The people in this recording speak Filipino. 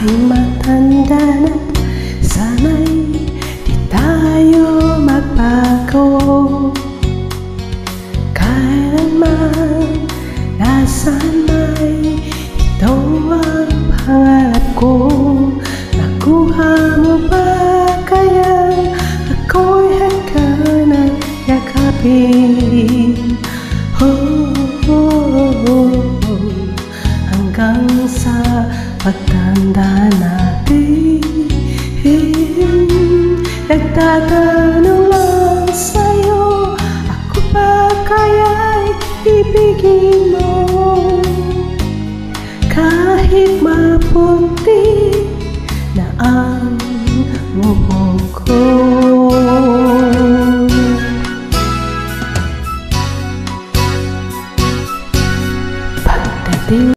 Ay matanda na, sana'y di tayo magbago. Kailanman, nasaan may ito ang pangarap ko. Nakuha mo ba kaya ako'y hanggang yakapin? Hanggang sa pagtanda natin, nagtatanong lang sa'yo, ako ba kaya'y ibigin